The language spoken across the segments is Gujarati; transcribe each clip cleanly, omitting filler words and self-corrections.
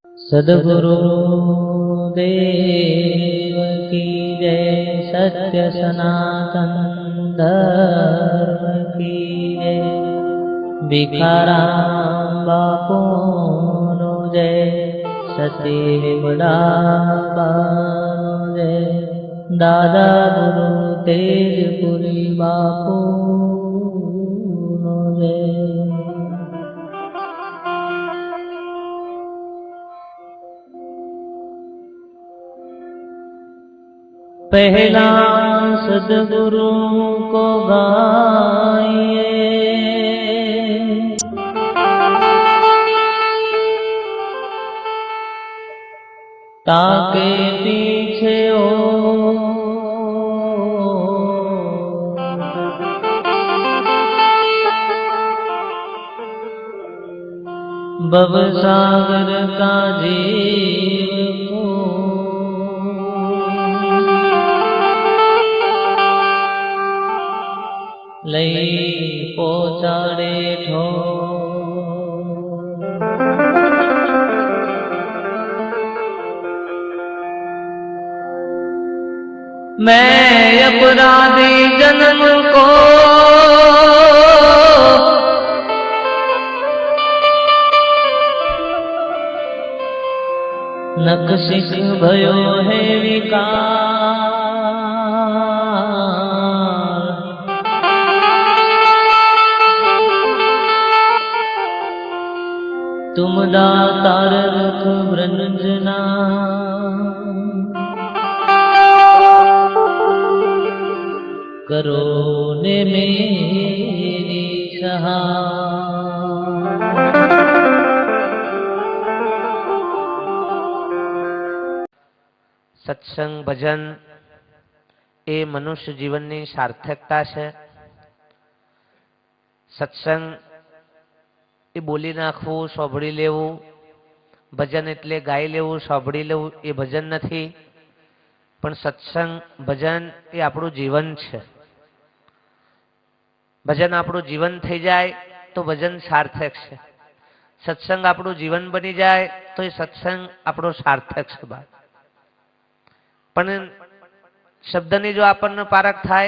सद्गुरु देव की जय। सत्य सनातन धर्म की जय। भिखाराम बापू नो जय। सती विमला जय। दादा गुरु तेजपुरी बापू नो जय। पहला सद्गुरु को गाइए, ताके पीछे हो भवसागर का जीव को लई पहुंचाड़े ठो। मैं अपराधी जन्म को नकशिक भयो है विकार। तुम दातार रख वृंजना करो ने मेरी सहाय। सत्संग भजन ए मनुष्य जीवननी सार्थकता छे। सत्संग ए बोली नाखवू, साંભળી लेवू। भजन एटले गाई लेवू, साંભળી लेवू ए भजन नथी, पण सत्संग भजन ए आपणुं जीवन छे। भजन आपणुं जीवन थई जाय तो भजन सार्थक छे। सत्संग आपणुं जीवन बनी जाय तो ए सत्संग आपणो सार्थक छे। पण शब्दनी जो आपणने पारख थाय,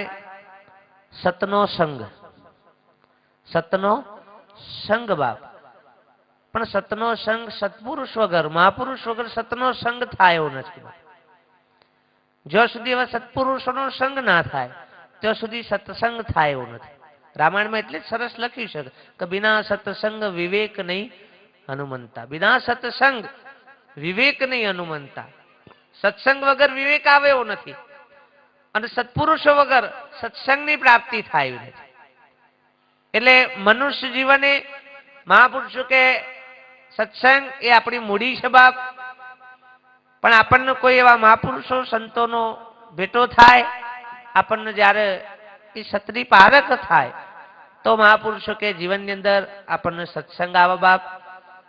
सतनो संग, सतनो संग बाप। पण सतनो संग सत्पुरुष वगर, महापुरुष वगर सतनो संग थाय एवो नथी। ज्यां सुधी एवा सत्पुरुषोनो संग ना थाय त्यां सुधी सत्संग थाय एवो नथी। रामायण में एटले सरस लख्युं छे के बिना सत्संग विवेक नहीं हनुमंता। बिना सत्संग विवेक नहीं हनुमंता। सत्संग वगर विवेक आवे एवो नथी अने सत्पुरुषो वगर सत्संगनी प्राप्ति थाय एवी नथी। एटले मनुष्य जीवने महापुरुषो के सत्संग ए आपणी मूडी छे बाप। पण आपणने कोई एवा महापुरुषो संतोनो भेटो थाय, आपणने ज्यारे ए सतनी पारख थाय तो महापुरुषो के जीवननी अंदर आपणने सत्संग आवे बाप।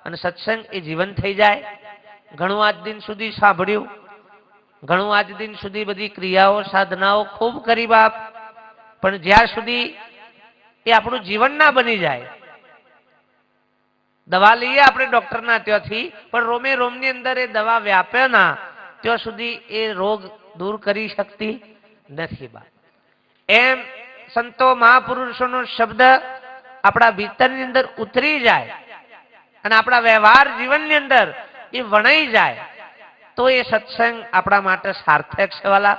अने सत्संग ए जीवन थई जाय। घणुं आज दिन सुधी सांभळ्युं, घणुं आज दिन सुधी बधी क्रियाओ साधनाओ खूब करी बाप, पण ज्यां सुधी ए आपणुं जीवन ना बनी जाय। दवा लईए आपणे डॉक्टरना त्यांथी, पण रोमे रोमनी अंदर ए दवा व्यापे ना त्यां सुधी ए रोग दूर करी शकती नथी बाप। एम संतो महापुरुषोनो शब्द आपणा भीतरनी अंदर उतरी जाय अने आपणा व्यवहार जीवननी अंदर ए वणाई जाय तो ये सत्संग आपणा माटे सार्थक छे वाला।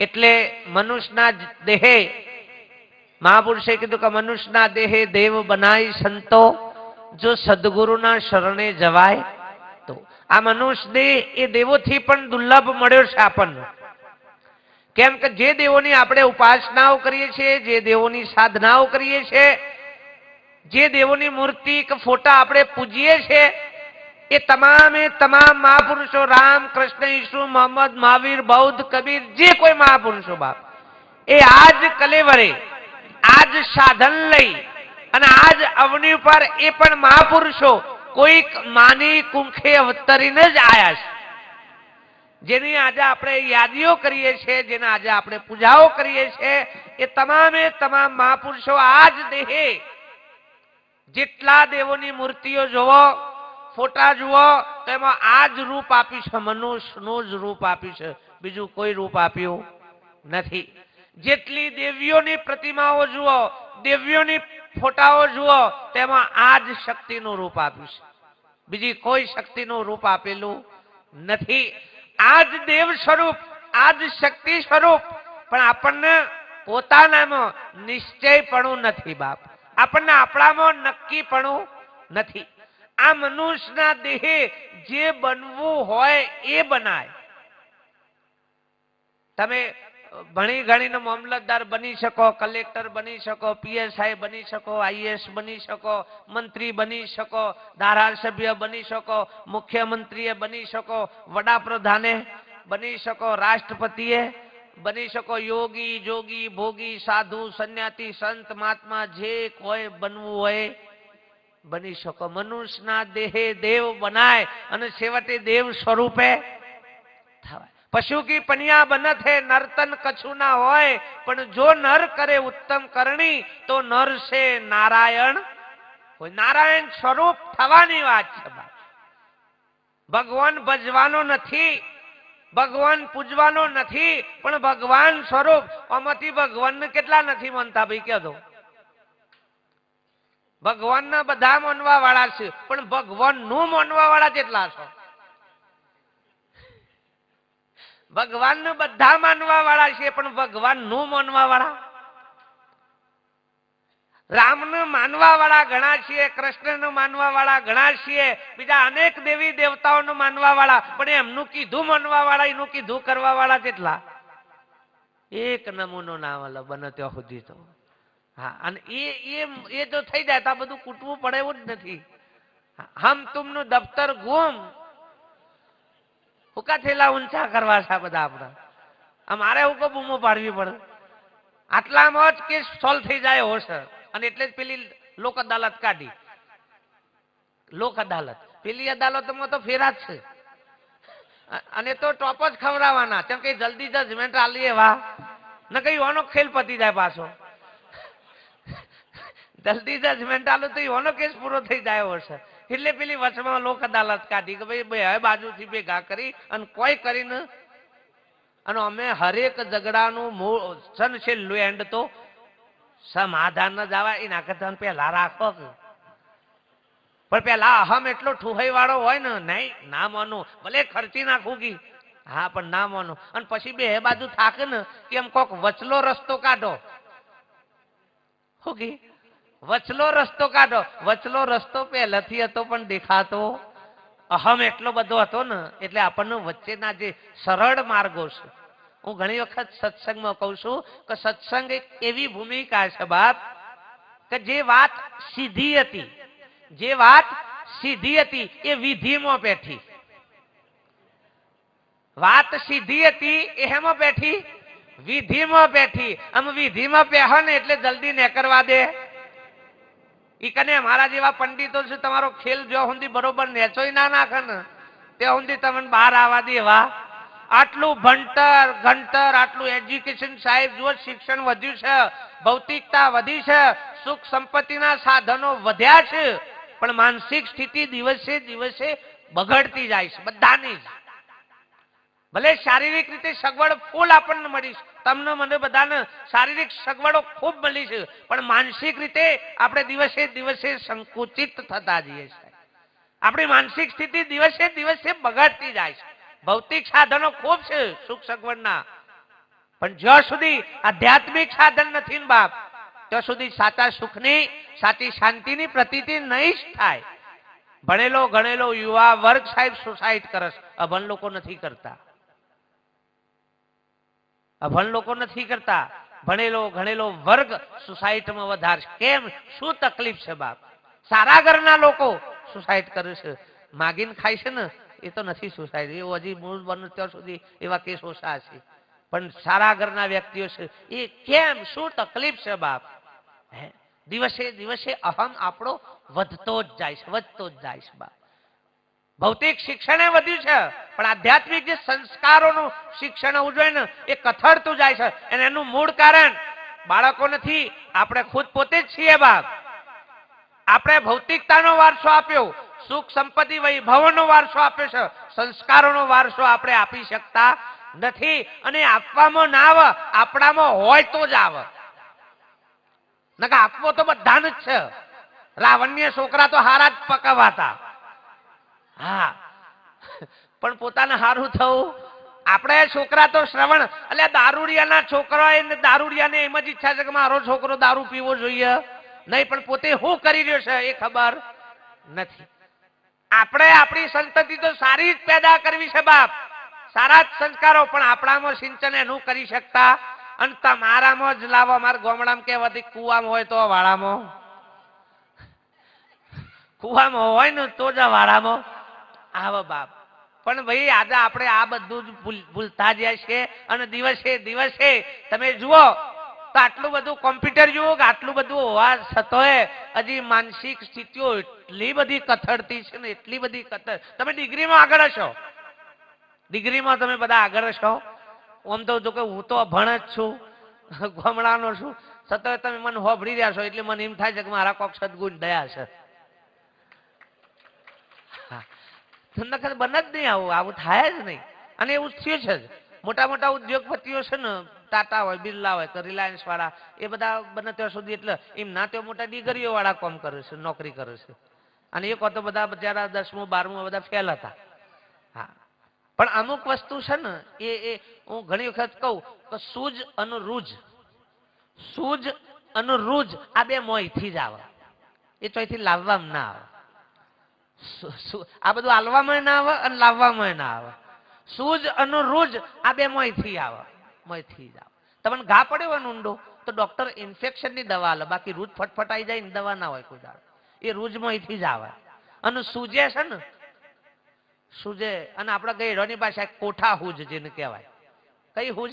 एटले मनुष्यना देहे महापुरुषे कीधुं के मनुष्यना देहे देव बनाई संतो जो सद्गुरुना शरणे जवाय तो। आ मनुष्य देह ए देवोथी पण दुर्लभ मळ्यो छे आपणने। केम के जे देवोनी आपणे उपासनाओ करीए छीए, जे देवोनी साधनाओ करीए छीए, जे देवोनी मूर्ति के फोटा आपणे पूजीए छीए ये तमाम महापुरुषो राम कृष्ण यीशु मोहम्मद महावीर बौद्ध कबीर जे कोई महापुरुषो बाप ए आज कलेवरे आज साधन लई अने आज अवनी पर ए पण महापुरुषो कोई मानी कुंखे अवतरीने ज आया छे। जेनी आज आपणे यादीओ करीए छे, जेना आज आपणे पूजाओ करीए छे ए तमाम महापुरुषो आज देहे जेटला देवोनी मूर्तिओ जोवो ફોટા જુઓ તો એમાં આ જ રૂપ આપ્યું છે, મનુષ્યનું જ રૂપ આપ્યું છે, બીજું કોઈ રૂપ આપ્યું નથી. જેટલી દેવીઓની પ્રતિમાઓ જુઓ, દેવીઓની ફોટાઓ જુઓ, તેમાં આ જ શક્તિનું રૂપ આપ્યું છે, બીજી કોઈ શક્તિનું રૂપ આપેલું નથી. આ જ દેવ સ્વરૂપ, આ જ શક્તિ સ્વરૂપ, પણ આપણને પોતાનામાં નિશ્ચયપણું નથી બાપ, આપણને આપણામાં નક્કીપણું નથી. આ મનુષ્યના દેહે જે બનવું હોય એ બનાય. તમે ભણી ગણીને મામલતદાર બની શકો, કલેક્ટર બની શકો, પીએસઆઈ બની શકો, આઈએએસ બની શકો, મંત્રી બની શકો, ધારાસભ્ય બની શકો, મુખ્યમંત્રીએ બની શકો, વડાપ્રધાને બની શકો, રાષ્ટ્રપતિએ બની શકો, યોગી જોગી ભોગી સાધુ સંન્યાસી સંત મહાત્મા જે કોઈ બનવું હોય બની શકો. મનુષ્યના દેહે દેવ બનાય અને છેવટે દેવ સ્વરૂપે થવાય. પશુ કી પનિયા બનત હે નર્તન કછુ ના હોય, પણ જો નર કરે ઉત્તમ કરણી તો નર સે નારાયણ હોય. નારાયણ સ્વરૂપ થવાની વાત છે. ભગવાન ભજવાનો નથી, ભગવાન પૂજવાનો નથી, પણ ભગવાન સ્વરૂપ. આમાંથી ભગવાનને કેટલા નથી માનતા ભાઈ કહો? ભગવાનના બધા માનવા વાળા છે, પણ ભગવાન નું માનવા વાળા કેટલા છો? ભગવાન ને બધા માનવા વાળા છે, પણ ભગવાન નું માનવા વાળા. રામ ને માનવા વાળા ઘણા છીએ, કૃષ્ણ ને માનવા વાળા ઘણા છીએ, બીજા અનેક દેવી દેવતાઓને માનવા વાળા, પણ એમનું કીધું માનવા વાળા, એનું કીધું કરવા વાળા કેટલા? એક નમૂનો ના વાળો બને ત્યાં સુધી તો. હા, અને એ જો થઈ જાય તો આ બધું કૂટવું પડે એવું જ નથી. હમ તુમનું દફતર ગુમ હુકા થેલા ઊંચા કરવા છે બધા આપણા. અમારે હું કો બૂમો પાડવી પડે? આટલામાં જ કેસ સોલ્વ થઈ જાય હોશે. અને એટલે જ પેલી લોક અદાલત કાઢી. લોક અદાલત, પેલી અદાલતમાં તો ફેરા જ છે, અને તો ટોપ જ ખવડાવવાના. કેમ કે જલ્દી જજમેન્ટ આલીએ વાહ, ન કઈ ઓનો ખેલ પતી જાય પાછો. જલ્દી જજમેન્ટ આલો તો એનો કેસ પૂરો થઈ જાય હશે. એટલે પેલી વચમાં લોક અદાલત કાઢી કે ભાઈ બે બાજુથી ભેગા કરી અને કોઈ કરીને, અને અમે હરેક ઝઘડાનું મૂળ છે લેન્ડ તો સમાધાન ન જવા એના કરતા પેલા રાખો. પણ પેલા અહમ એટલો ઠુહાઈ વાળો હોય ને, નહીં ના માનું, ભલે ખર્ચી નાખું કી, હા પણ ના માનું. અને પછી બે બાજુ થાકે ને કે એમ કોક વચલો રસ્તો કાઢો. શું કી? વચલો રસ્તો કાઢો. વચલો રસ્તો પહેલાથી હતો પણ દેખાતો અહમ એટલો બધો હતો ને, એટલે આપણને વચ્ચેના જે સરળ માર્ગો છે. હું ઘણી વખત સત્સંગમાં કહું છું કે સત્સંગ એક એવી ભૂમિકા છે બાપ, કે જે વાત સીધી હતી, જે વાત સીધી હતી એ વિધિમાં બેઠી. વાત સીધી હતી એ હેમાં બેઠી? વિધિમાં બેઠી. આમ વિધિમાં બેહો ને એટલે જલ્દી ને કરવા દે. ઈ કને મારા જેવા પંડિતો છે, તમારો ખેલ જો સુધી બરોબર નેચોય ના નાખે ને ત્યાં સુધી તમને બહાર આવવા દેવા. આટલું ભણતર ઘંટર, આટલું એજ્યુકેશન સાહેબ જો શિક્ષણ વધ્યું છે, ભૌતિકતા વધી છે, સુખ સંપત્તિના સાધનો વધ્યા છે, પણ માનસિક સ્થિતિ દિવસે દિવસે બગડતી જાય છે બધાની. ભલે શારીરિક રીતે સગવડ ફૂલ આપણને મળી છે, તમને મને બધાને શારીરિક સગવડો ખૂબ મળી છે, પણ માનસિક રીતે આપણે દિવસે દિવસે સંકુચિત થતા જઈએ છીએ. આપણી માનસિક સ્થિતિ દિવસે દિવસે બગડતી જાય છે. ભૌતિક સાધનો ખૂબ છે સુખ સગવડના, પણ જ્યાં સુધી આધ્યાત્મિક સાધન નથી ને બાપ, ત્યાં સુધી સાચા સુખની, સાચી શાંતિની પ્રતીતિ નહીં જ થાય. ભણેલો ગણેલો યુવા વર્ગ સાહેબ સુસાઇડ કરે છે, અભણ લોકો નથી કરતા. અભણ લોકો નથી કરતા, ભણેલો ગણેલો વર્ગ સુસાઇડમાં વધારે. કેમ? શું તકલીફ છે બાપ? સારા ઘરના લોકો સુસાઇડ કરે છે, માગીને ખાય છે ને એ તો નથી સુસાઇડ. એ હજી મૂળ બને ત્યાં સુધી એવા કેસ ઓછા છે, પણ સારા ઘરના વ્યક્તિઓ છે એ કેમ? શું તકલીફ છે બાપ? દિવસે દિવસે અહમ આપણો વધતો જ જાય છે, વધતો જ જાય છે બાપ. ભૌતિક શિક્ષણ એ વધ્યું છે, પણ આધ્યાત્મિક જે સંસ્કારોનું શિક્ષણ હોવું જોઈએ ને એ કથળતું જાય છે. અને એનું મૂળ કારણ બાળકો નથી, આપણે ખુદ પોતે જ છીએ બાપ. આપણે ભૌતિકતાનો વારસો આપ્યો, સુખ સંપત્તિ વૈભવનો વારસો આપ્યો છે, સંસ્કારોનો વારસો આપણે આપી શકતા નથી. અને આપવામાં ના આવે, આપણામાં હોય તો જ આવે. નકા આપવો તો બધાને જ છે. રાવણના છોકરા તો હારા જ પકાવાતા. હા, પણ પોતાને હારું થવું. આપણે છોકરા તો શ્રવણ, એટલે દારૂડિયાના છોકરા દારૂડિયાને એમ જ ઈચ્છા છે કે મારો છોકરો દારૂ પીવો જોઈએ નહીં, પણ પોતે શું કરી રહ્યો છે એ ખબર નથી. આપણે આપણી સંતતિ તો સારી જ પેદા કરવી છે બાપ, સારા જ સંસ્કારો, પણ આપણામાં સિંચન એનું કરી શકતા. અને તમારામાં જ લાવો. મારા ગામડામાં કહેવાતી કુવામાં હોય તો વાળામાં, કુવામાં હોય ને તો જ વાળામાં આવો બાપ. પણ ભાઈ આજે આપણે આ બધું જ ભૂલતા જાય છે. અને દિવસે દિવસે તમે જુઓ તો આટલું બધું કોમ્પ્યુટર યુગ, આટલું બધું હોવા છતાંય હજી માનસિક સ્થિતિઓ એટલી બધી કથળતી છે ને, એટલી બધી કથળ. તમે ડિગ્રીમાં આગળ હશો, ડિગ્રીમાં તમે બધા આગળ હશો. આમ તો જો કે હું તો અભણ જ છું, ગામડાનો છું, છતાંય તમે મને હોભળી રહ્યા છો એટલે મને એમ થાય છે કે મારા કોક સદગુણ દયા છે. તમને ખબર બને જ નહીં, આવું આવું થાય જ નહીં. અને એવું થયું છે જ. મોટા મોટા ઉદ્યોગપતિઓ છે ને, ટાટા હોય, બિરલા હોય, રિલાયન્સ વાળા, એ બધા બને ત્યાં સુધી એટલે એમ ના તે મોટા ડિગ્રીઓ વાળા કામ કરે છે, નોકરી કરે છે. અને એક તો બધા બચારા 10મું 12મું બધા ફેલ હતા. હા, પણ અમુક વસ્તુ છે ને એ હું ઘણી વખત કહું કે સૂજ અને રૂજ, સૂજ અને રૂજ આ બે મોંથી જ આવે. એ ચોથી લાવવામાં ના આવે. આ બધું હાલવામાં ના આવે અને લાવવામાં ના આવે. સૂજ અને રૂજ આ બે મોંથી આવે, મોંથી જ આવે. તમને ઘા પડ્યો હોય ઊંડો તો ડોક્ટર ઇન્ફેક્શન ની દવા આલે, બાકી રૂજ ફટફટાઈ જાય ને દવા ના હોય કોઈ દાડો. એ રૂજ મોંથી જ આવે. અને સૂજે છે ને, સૂજે. અને આપણા ગઈડોની પાસે કોઠા હુજ જેને કહેવાય. કઈ હુજ?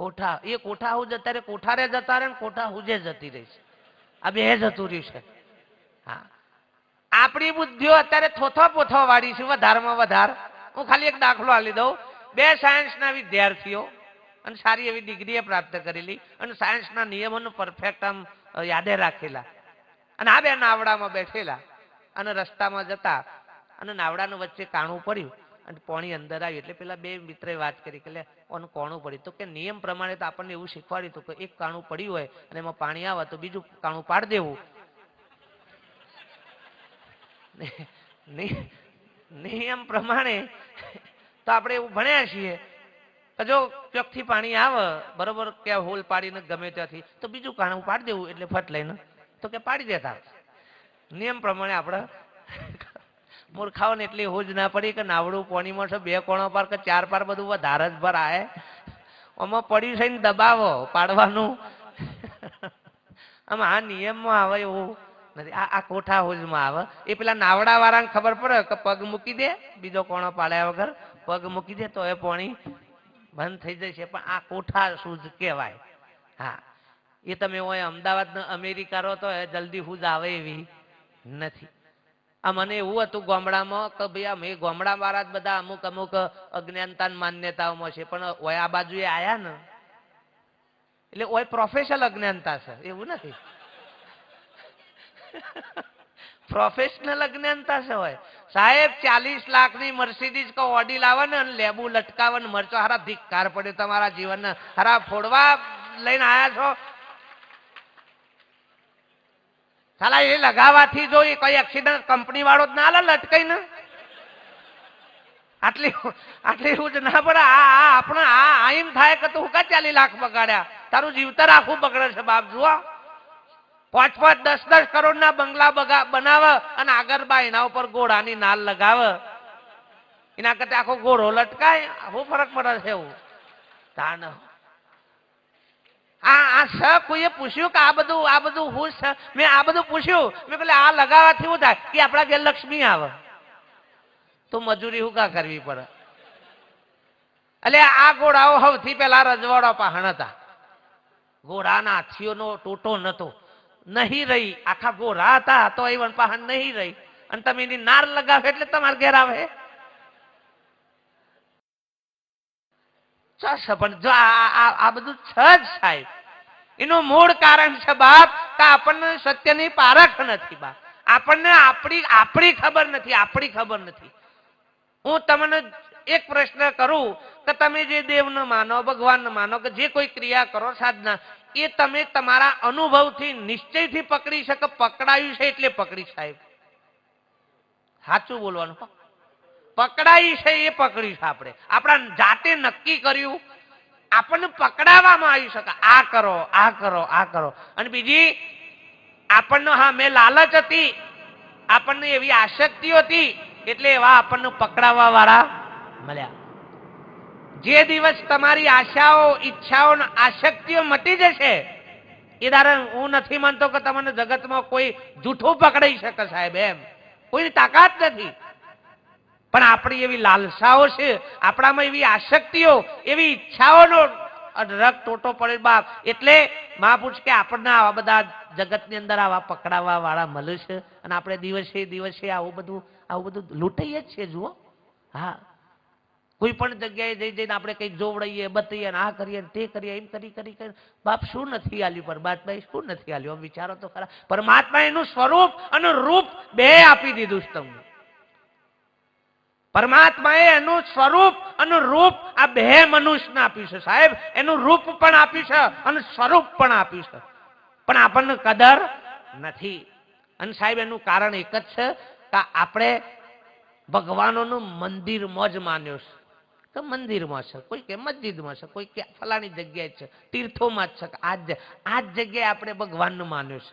કોઠા. એ કોઠા હુજ અત્યારે કોઠારે જતા રહે ને કોઠા હુજે જતી રહી છે. આ બે જતું રહ્યું છે. હા, આપણી બુદ્ધિઓ અત્યારે થોથો પોથો વાળી છે, વધારમાં વધારે. હું ખાલી એક દાખલો આપી દઉં. 2 સાયન્સના વિદ્યાર્થીઓ અને સારી એવી ડિગ્રી પ્રાપ્ત કરેલી અને સાયન્સના નિયમોનું પરફેક્ટ આમ યાદે રાખેલા. અને આ બે નાવડામાં બેઠેલા અને રસ્તામાં જતા અને નાવડાનું વચ્ચે કાણું પડ્યું અને પાણી અંદર આવ્યું. એટલે પેલા બે મિત્રએ વાત કરી કે ઓનું કોણું પડ્યું. તો કે નિયમ પ્રમાણે તો આપણને એવું શીખવાડ્યું હતું કે એક કાણું પડ્યું હોય અને એમાં પાણી આવે તો બીજું કાણું પાડી દેવું. નિયમ પ્રમાણે તો આપણે એવું ભણ્યા છીએ કે જો ચોકથી પાણી આવે બરોબર, કે હોલ પાડીને ગમે ત્યાંથી તો બીજું કાણું પાડી દેવું. એટલે ફટ લઈને તો કે પાડી દેતા. નિયમ પ્રમાણે આપણે મૂર્ખાઓને એટલી હોજ ના પડી કે નાવડું પાણીમાં છે, 2 કોણો પાર કે 4 પાર બધું વધારે જ ભરાય. આમાં પડ્યું છે ને દબાવો પાડવાનું. આમાં આ નિયમમાં આવે એવું નથી. આ કોઠા હોજમાં આવે. એ પેલા નાવડા વાળાને ખબર પડે કે પગ મૂકી દે, બીજો કોણો પાડ્યા વગર પગ મૂકી દે તો એ પાણી બંધ થઈ જાય છે. પણ આ કોઠા સૂજ કહેવાય. હા, એ તમે હોય અમદાવાદ અમેરિકા રહો તો જલ્દી હુજ આવે એવી નથી. આ મને એવું હતું ગામડામાં કે ભાઈ આ મેં ગામડા વાળા જ બધા અમુક અમુક અજ્ઞાનતા માન્યતાઓમાં છે, પણ ઓય આ બાજુ આયા ને એટલે ઓય પ્રોફેશનલ અજ્ઞાનતા છે, એવું નથી. પ્રોફેશનલ અજ્ઞાનતા છે હોય. સાહેબ 40 લાખની મર્સિડીઝ કો ઓડી લાવે ને લેબુ લટકાવે ને મરચો હારા ધિક્કાર પડે તમારા જીવનને. હારા ફોડવા લઈને આયા છો. સાલા એ લગાવવાથી જો કોઈ એક્સિડન્ટ કંપની વાળો જ ના લે લટકાઈને. આટલી આટલી હું જ ના પડે. આ આપણે આ એમ થાય કે તું કા 40 લાખ બગાડ્યા, તારું જીવતર આખું બગડે છે બાપ. જુઓ 5-5, 10-10 કરોડના બંગલા બનાવે અને આગળ બા એના ઉપર ઘોડાની નાલ લગાવે. એના કરતા આખો ઘોડો લટકાય. શું ફરક પડે છે એવું? તાન આ કોઈએ પૂછ્યું કે આ બધું હું છે? મેં આ બધું પૂછ્યું. મેં કહ્યું આ લગાવવાથી શું થાય કે આપણા ઘેર લક્ષ્મી આવે તો મજૂરી શું કા કરવી પડે. એટલે આ ઘોડાઓ સૌથી પહેલા રજવાડા પહાણ હતા. ઘોડાના હાથીઓનો ટોટો નતો, નહીં રહી. આખા ઘોડા હતા તો એ પહાણ નહીં રહી. અને તમે એની નાર લગાવે એટલે તમારે ઘેર આવે. પણ જો આ બધું છે જ સાહેબ, એનું મૂળ કારણ છે બાપ કે આપણને સત્યની પારખ નથી બાપ. આપણને આપણી ખબર નથી. હું તમને એક પ્રશ્ન કરું કે તમે જે દેવને માનો, ભગવાનને માનો, કે જે કોઈ ક્રિયા કરો સાધના, એ તમે તમારા અનુભવથી નિશ્ચયથી પકડી શકો? પકડાયું છે એટલે પકડી, સાહેબ સાચું બોલવાનું. પકડાઈ છે એ પકડી છે આપણે, આપણા જાતે નક્કી કર્યું, આપણને પકડાવવામાં આવી શકે. આ કરો, આ કરો, આ કરો. અને બીજી આપણને, હા મેં લાલચ હતી, આપણને એવી આસક્તિઓ હતી, એટલે એવા આપણને પકડાવવા વાળા મળ્યા. જે દિવસ તમારી આશાઓ, ઈચ્છાઓ, આસક્તિઓ મટી જશે, એ દાડે હું નથી માનતો કે તમને જગતમાં કોઈ જૂઠું પકડાઈ શકે, સાહેબ. એમ કોઈની તાકાત નથી. પણ આપણી એવી લાલસાઓ છે, આપણામાં એવી આસક્તિઓ, એવી ઈચ્છાઓનો રગ ટોટો પડે બાપ. એટલે મહાપુરુષ કે આપણને આવા બધા જગતની અંદર આવા પકડાવવા વાળા મળે છે, અને આપણે દિવસે દિવસે આવું બધું લૂંટાઈએ જ છે. જુઓ, હા, કોઈ પણ જગ્યાએ જઈને આપણે કંઈક જોવડાઈએ, બતાવીએ, આ કરીએ, તે કરીએ, એમ કરી બાપ શું નથી આલ્યું પરમાત્માએ? શું નથી આલ્યું? વિચારો તો ખરા. પરમાત્મા એનું સ્વરૂપ અને રૂપ બે આપી દીધું છે તમને. પરમાત્માએ એનું સ્વરૂપ અને રૂપ આ બે મનુષ્યને આપ્યું છે, સાહેબ. એનું રૂપ પણ આપ્યું છે અને સ્વરૂપ પણ આપ્યું છે, પણ આપણને કદર નથી. અને સાહેબ એનું કારણ એક જ છે કે આપણે ભગવાનોનું મંદિરમાં જ માન્યો છે. તો મંદિરમાં છે, કોઈ કે મસ્જિદમાં છે, કોઈ કે ફલાણી જગ્યાએ છે, તીર્થોમાં જ છે. આ જ જગ્યાએ આપણે ભગવાનને માન્યો છે.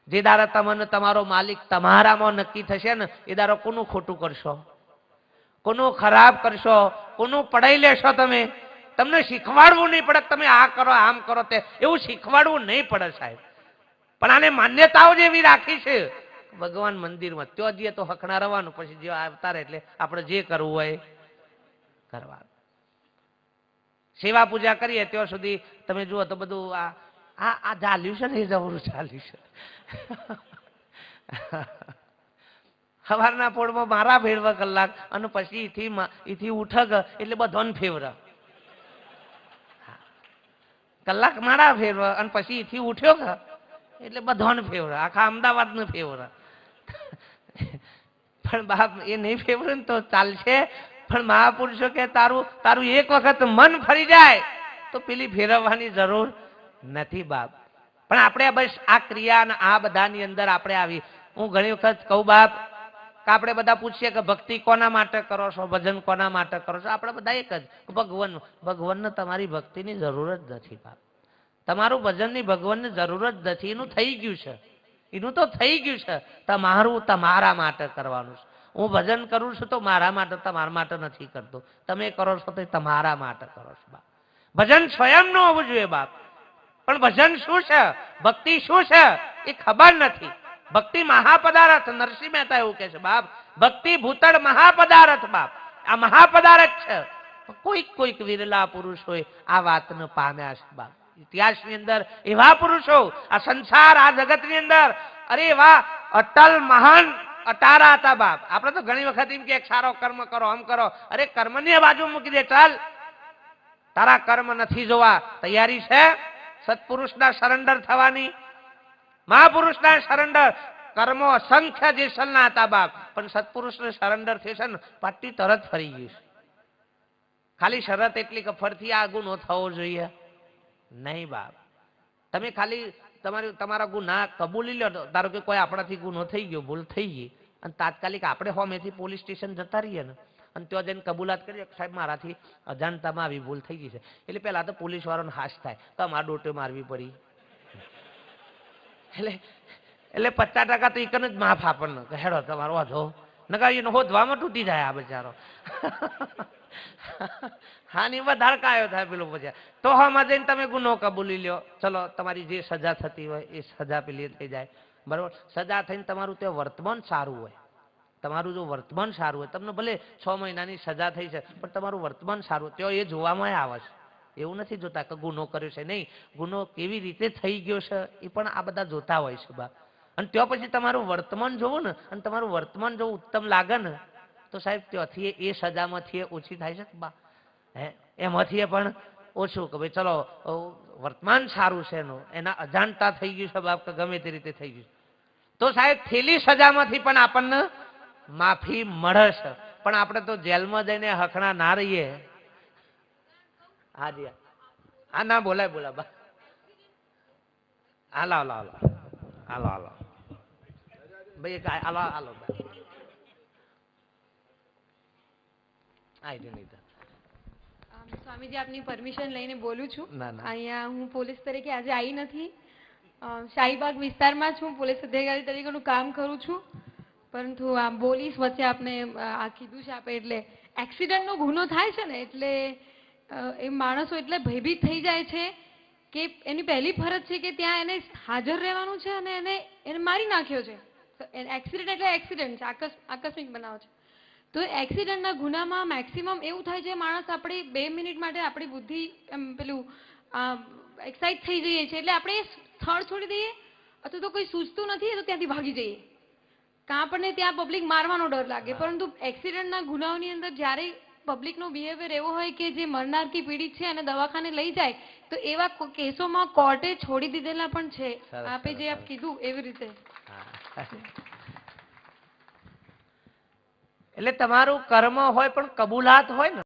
જે દાડા તમને તમારો માલિક તમારામાં નક્કી થશે ને, એ દાડો કોનું ખોટું કરશો, કોનું ખરાબ કરશો, કોનું પડાઈ લેશો? તમને શીખવાડવું નહીં પડે, તમે આ કરો, આમ કરો, તે એવું શીખવાડવું નહીં પડે, સાહેબ. પણ આને માન્યતાઓ જ એવી રાખી છે, ભગવાન મંદિરમાં ત્યાં જઈએ તો હકણા રહેવાનું, પછી જે આવતા રહે એટલે આપણે જે કરવું હોય કરવાનું. સેવા પૂજા કરીએ ત્યાં સુધી તમે જુઓ તો બધું આ ચાલ્યું છે ને, એ જબરું ચાલ્યું છે. સવારના પોળમાં મારા ભેળવા કલાક, અને પછી એથી ઉઠક એટલે બધાને ફેવરા કલાક મારા ફેરવા, અને પછી એથી ઉઠ્યો કે એટલે બધાને ફેવરા, આખા અમદાવાદ ને ફેવરા. પણ બાપ એ નહીં ફેવરે ને તો ચાલશે. પણ મહાપુરુષો કે તારું એક વખત મન ફરી જાય તો પેલી ફેરવવાની જરૂર નથી, બાપ. પણ આપણે બસ આ ક્રિયા આ બધાની અંદર આપણે આવી. હું ઘણી વખત કહું બાપ કે આપણે બધા પૂછીએ કે ભક્તિ કોના માટે કરો છો, ભજન કોના માટે કરો છો? આપણે બધા એક જ, ભગવાનને તમારી ભક્તિની જરૂર જ નથી, બાપ. તમારું ભજનની ભગવાનને જરૂર જ નથી. એનું થઈ ગયું છે, એનું તો થઈ ગયું છે. તમારું તમારા માટે કરવાનું છે. હું ભજન કરું છું તો મારા માટે, તમારા માટે નથી કરતો. તમે કરો છો તો તમારા માટે કરો છો, બાપ. ભજન સ્વયં નું હોવું જોઈએ, બાપ. પણ ભજન શું છે, ભક્તિ શું છે, એ ખબર નથી. ભક્તિ મહાપદાર્થ, નરસિંહ મહેતા એવું કે છે, બાપ. ભક્તિ ભૂતળ મહાપદાર્થ, બાપ. આ મહાપદાર્થ છે. કોઈક વિરલા પુરુષોએ આ વાતને પામ્યા છે, બાપ. ઇતિહાસની અંદર એવા પુરુષો, આ સંસાર, આ જગતની અંદર, અરે એવા અટલ મહાન અટારા હતા, બાપ. આપણે તો ઘણી વખત એમ કે સારો કર્મ કરો, આમ કરો. અરે કર્મની બાજુ મૂકી દે, ચાલ. તારા કર્મ નથી જોવા, તૈયારી છે સત્પુરુષના સરેન્ડર થવાની? મહાપુરુષના સરેન્ડર કર્મો અસંખ્ય જેસલના હતા, બાપ. પણ સત્પુરુષને સરેન્ડર થશે ને, પાટી તરત ફરી ગયું. ખાલી શરત એટલી કે ફરથી આ ગુનો થવો જોઈએ નહીં, બાપ. તમે ખાલી તમારા ગુના કબૂલી લો. ધારો કે કોઈ આપણાથી ગુનો થઈ ગયો, ભૂલ થઈ ગઈ, અને તાત્કાલિક આપણે હોમેથી પોલીસ સ્ટેશન જતા રહીએ ને, અને ત્યાં જઈને કબૂલાત કરીએ કે સાહેબ મારાથી અજાણતામાં આવી ભૂલ થઈ ગઈ છે, એટલે પહેલા તો પોલીસ વાળાનો હાશ થાય કે અમારે ડોટે મારવી પડી. એટલે 50% તો એકને જ માફ આપણને કે હેડો તમારો વાંધો નકા એને હોદવામાં તૂટી જાય આ બચારો. હા, ની વધારે કાયો થાય પેલો પછી. તો હમાં જઈને તમે ગુનો કબૂલી લ્યો, ચલો તમારી જે સજા થતી હોય એ સજા પેલી થઈ જાય, બરોબર. સજા થઈને તમારું તે વર્તમાન સારું હોય, તમારું જો વર્તમાન સારું હોય, તમને ભલે 6 મહિનાની સજા થઈ છે, પણ તમારું વર્તમાન સારું હોય, તો એ જોવામાં આવે છે. એવું નથી જોતા કે ગુનો કર્યો છે, નહીં, ગુનો કેવી રીતે થઈ ગયો છે એ પણ આ બધા જોતા હોય છે, બા. અને ત્યાં પછી તમારું વર્તમાન જોવું ને, અને તમારું વર્તમાન જો ઉત્તમ લાગે ને, તો સાહેબ ત્યાંથી એ સજામાંથી ઓછી થાય છે, બા. એમાંથી પણ ઓછું કે ભાઈ ચલો વર્તમાન સારું છે, એનું એના અજાણતા થઈ ગયું છે, બાપ, કે ગમે તે રીતે થઈ ગયું. તો સાહેબ થેલી સજામાંથી પણ આપણને માફી મળે છે. પણ આપણે તો જેલમાં જઈને હખણા ના રહીએ. હાજી હા ના બોલાય બોલા બા હાલો હાલો હાલો હાલો હાલો ભાઈ હાલો હાલો સ્વામીજી આપની પરમિશન લઈને બોલું છું. ના, ના. અહીંયા હું પોલીસ તરીકે આજે આવી નથી. શાહીબાગ વિસ્તારમાં છું, પોલીસ અધિકારી તરીકેનું કામ કરું છું. પરંતુ આ પોલીસ વચ્ચે આપને આ કીધું છે આપે એટલે એક્સિડન્ટનો ગુનો થાય છે ને એટલે એ માણસો એટલે ભયભીત થઈ જાય છે કે એની પહેલી ફરજ છે કે ત્યાં એને હાજર રહેવાનું છે અને એને મારી નાખ્યો છે. એક્સિડન્ટ એટલે એક્સિડન્ટ છે, આકસ્મિક બનાવ છે. તો એક્સિડન્ટના ગુનામાં મેક્સિમમ એવું થાય છે માણસ આપણી 2 મિનિટ માટે આપણી બુદ્ધિ એમ પેલું એક્સાઇટ થઈ જઈએ છીએ એટલે આપણે સ્થળ છોડી દઈએ અથવા તો કોઈ સૂચતું નથી તો ત્યાંથી ભાગી જઈએ. કાં આપણને ત્યાં પબ્લિક મારવાનો ડર લાગે. પરંતુ એક્સિડન્ટના ગુનાઓની અંદર જ્યારે પબ્લિકનો બિહેવિયર એવો હોય કે જે મરનાર કે પીડિત છે અને દવાખાને લઈ જાય તો એવા કેસોમાં કોર્ટે છોડી દીધેલા પણ છે. આપે જે આપ કીધું એવી રીતે. એટલે તમારું કર્મ હોય પણ કબૂલાત હોય ને